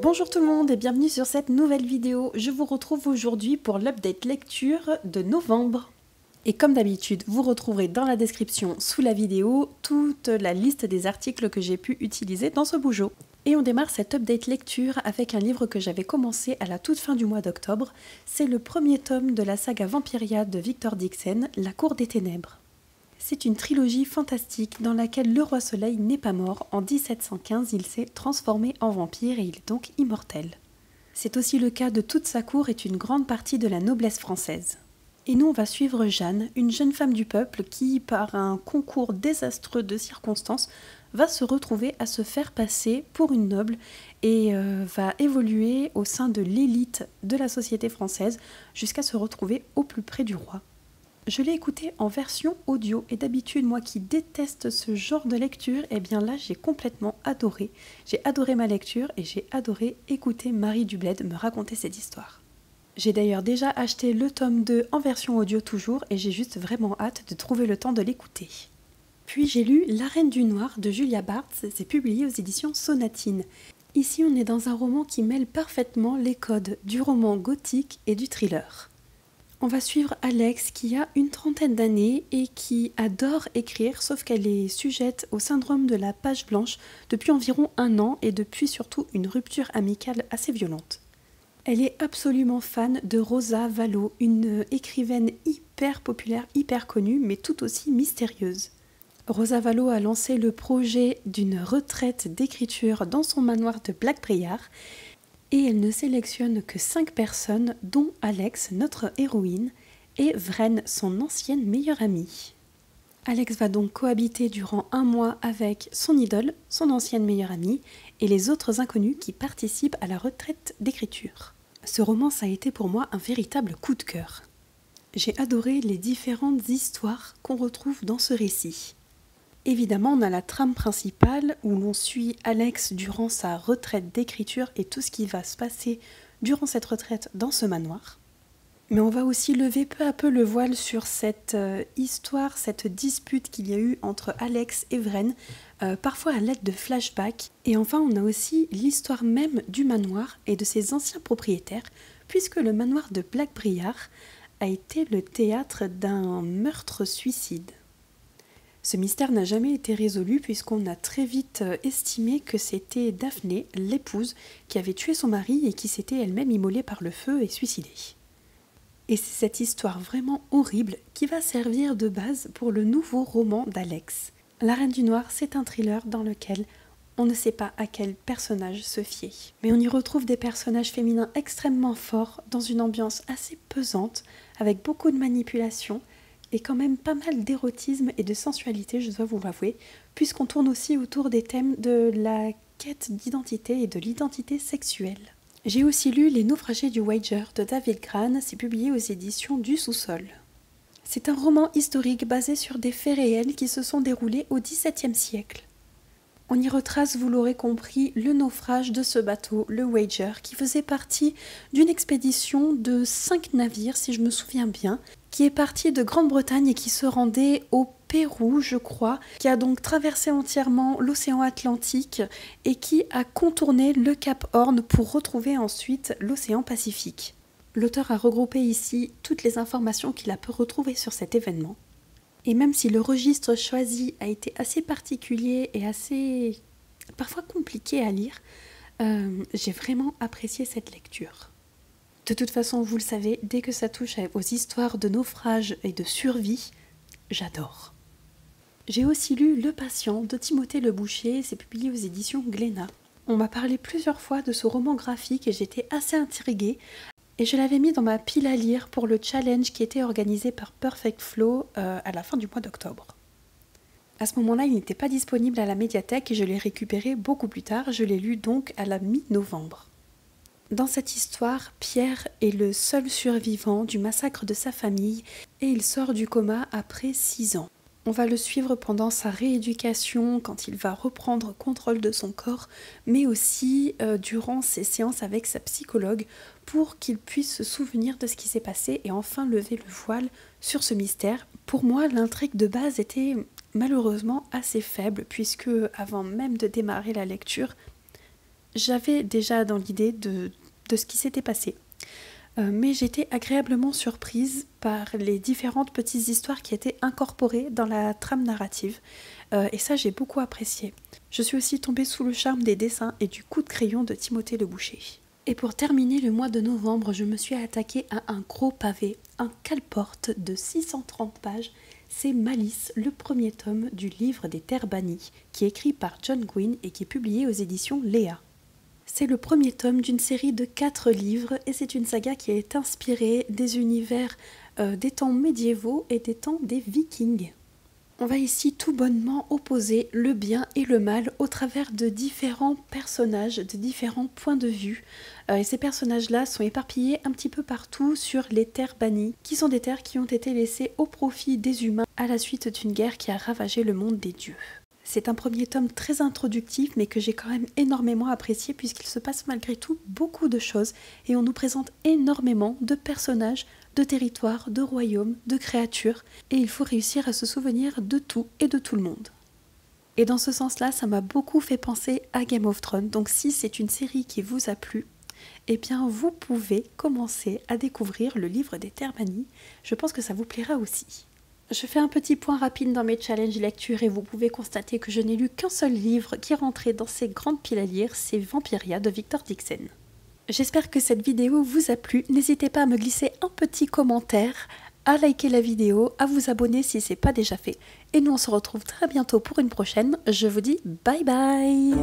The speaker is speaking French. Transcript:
Bonjour tout le monde et bienvenue sur cette nouvelle vidéo. Je vous retrouve aujourd'hui pour l'update lecture de novembre. Et comme d'habitude, vous retrouverez dans la description sous la vidéo toute la liste des articles que j'ai pu utiliser dans ce bougeot. Et on démarre cette update lecture avec un livre que j'avais commencé à la toute fin du mois d'octobre. C'est le premier tome de la saga Vampiria de Victor Dixon, La Cour des Ténèbres. C'est une trilogie fantastique dans laquelle le roi Soleil n'est pas mort. En 1715, il s'est transformé en vampire et il est donc immortel. C'est aussi le cas de toute sa cour et une grande partie de la noblesse française. Et nous, on va suivre Jeanne, une jeune femme du peuple qui, par un concours désastreux de circonstances, va se retrouver à se faire passer pour une noble et va évoluer au sein de l'élite de la société française jusqu'à se retrouver au plus près du roi. Je l'ai écouté en version audio et d'habitude, moi qui déteste ce genre de lecture, eh bien là j'ai complètement adoré. J'ai adoré ma lecture et j'ai adoré écouter Marie Dubled me raconter cette histoire. J'ai d'ailleurs déjà acheté le tome 2 en version audio toujours et j'ai juste vraiment hâte de trouver le temps de l'écouter. Puis j'ai lu La Reine du Noir de Julia Barthes, c'est publié aux éditions Sonatine. Ici on est dans un roman qui mêle parfaitement les codes du roman gothique et du thriller. On va suivre Alex qui a une trentaine d'années et qui adore écrire, sauf qu'elle est sujette au syndrome de la page blanche depuis environ 1 an et depuis surtout une rupture amicale assez violente. Elle est absolument fan de Rosa Vallot, une écrivaine hyper populaire, hyper connue, mais tout aussi mystérieuse. Rosa Vallot a lancé le projet d'une retraite d'écriture dans son manoir de Blackbriar et elle ne sélectionne que 5 personnes, dont Alex, notre héroïne, et Vren, son ancienne meilleure amie. Alex va donc cohabiter durant 1 mois avec son idole, son ancienne meilleure amie, et les autres inconnus qui participent à la retraite d'écriture. Ce roman, ça a été pour moi un véritable coup de cœur. J'ai adoré les différentes histoires qu'on retrouve dans ce récit. Évidemment, on a la trame principale où l'on suit Alex durant sa retraite d'écriture et tout ce qui va se passer durant cette retraite dans ce manoir. Mais on va aussi lever peu à peu le voile sur cette histoire, cette dispute qu'il y a eu entre Alex et Vren, parfois à l'aide de flashbacks. Et enfin, on a aussi l'histoire même du manoir et de ses anciens propriétaires, puisque le manoir de Blackbriar a été le théâtre d'un meurtre-suicide. Ce mystère n'a jamais été résolu puisqu'on a très vite estimé que c'était Daphné, l'épouse, qui avait tué son mari et qui s'était elle-même immolée par le feu et suicidée. Et c'est cette histoire vraiment horrible qui va servir de base pour le nouveau roman d'Alex. La Reine du Noir, c'est un thriller dans lequel on ne sait pas à quel personnage se fier. Mais on y retrouve des personnages féminins extrêmement forts, dans une ambiance assez pesante, avec beaucoup de manipulation, et quand même pas mal d'érotisme et de sensualité, je dois vous l'avouer, puisqu'on tourne aussi autour des thèmes de la quête d'identité et de l'identité sexuelle. J'ai aussi lu Les Naufragés du Wager de David Grann, c'est publié aux éditions du Sous-Sol. C'est un roman historique basé sur des faits réels qui se sont déroulés au XVIIe siècle. On y retrace, vous l'aurez compris, le naufrage de ce bateau, le Wager, qui faisait partie d'une expédition de 5 navires, si je me souviens bien, qui est parti de Grande-Bretagne et qui se rendait au Pérou, je crois, qui a donc traversé entièrement l'océan Atlantique et qui a contourné le Cap Horn pour retrouver ensuite l'océan Pacifique. L'auteur a regroupé ici toutes les informations qu'il a pu retrouver sur cet événement. Et même si le registre choisi a été assez particulier et assez parfois compliqué à lire, j'ai vraiment apprécié cette lecture. De toute façon, vous le savez, dès que ça touche aux histoires de naufrage et de survie, j'adore. J'ai aussi lu Le Patient de Timothée Le Boucher, c'est publié aux éditions Glénat. On m'a parlé plusieurs fois de ce roman graphique et j'étais assez intriguée. Et je l'avais mis dans ma pile à lire pour le challenge qui était organisé par Perfect Flow à la fin du mois d'octobre. À ce moment-là, il n'était pas disponible à la médiathèque et je l'ai récupéré beaucoup plus tard. Je l'ai lu donc à la mi-novembre. Dans cette histoire, Pierre est le seul survivant du massacre de sa famille et il sort du coma après 6 ans. On va le suivre pendant sa rééducation, quand il va reprendre contrôle de son corps, mais aussi durant ses séances avec sa psychologue pour qu'il puisse se souvenir de ce qui s'est passé et enfin lever le voile sur ce mystère. Pour moi, l'intrigue de base était malheureusement assez faible puisque avant même de démarrer la lecture, J'avais déjà dans l'idée de ce qui s'était passé. Mais j'étais agréablement surprise par les différentes petites histoires qui étaient incorporées dans la trame narrative. Et ça, j'ai beaucoup apprécié. Je suis aussi tombée sous le charme des dessins et du coup de crayon de Timothée Le Boucher. Et pour terminer le mois de novembre, je me suis attaquée à un gros pavé, un cale-porte de 630 pages. C'est Malice, le premier tome du livre des Terres Bannies, qui est écrit par John Gwynne et qui est publié aux éditions Léa. C'est le premier tome d'une série de 4 livres et c'est une saga qui est inspirée des univers des temps médiévaux et des temps des Vikings. On va ici tout bonnement opposer le bien et le mal au travers de différents personnages, de différents points de vue. Et ces personnages-là sont éparpillés un petit peu partout sur les terres bannies, qui sont des terres qui ont été laissées au profit des humains à la suite d'une guerre qui a ravagé le monde des dieux. C'est un premier tome très introductif mais que j'ai quand même énormément apprécié puisqu'il se passe malgré tout beaucoup de choses et on nous présente énormément de personnages, de territoires, de royaumes, de créatures et il faut réussir à se souvenir de tout et de tout le monde. Et dans ce sens-là, ça m'a beaucoup fait penser à Game of Thrones, donc si c'est une série qui vous a plu, eh bien vous pouvez commencer à découvrir le livre des Terres Bannies, je pense que ça vous plaira aussi. Je fais un petit point rapide dans mes challenges lecture et vous pouvez constater que je n'ai lu qu'un seul livre qui rentrait dans ces grandes piles à lire, c'est Vampiria de Victor Dixon. J'espère que cette vidéo vous a plu, n'hésitez pas à me glisser un petit commentaire, à liker la vidéo, à vous abonner si ce n'est pas déjà fait. Et nous on se retrouve très bientôt pour une prochaine, je vous dis bye bye.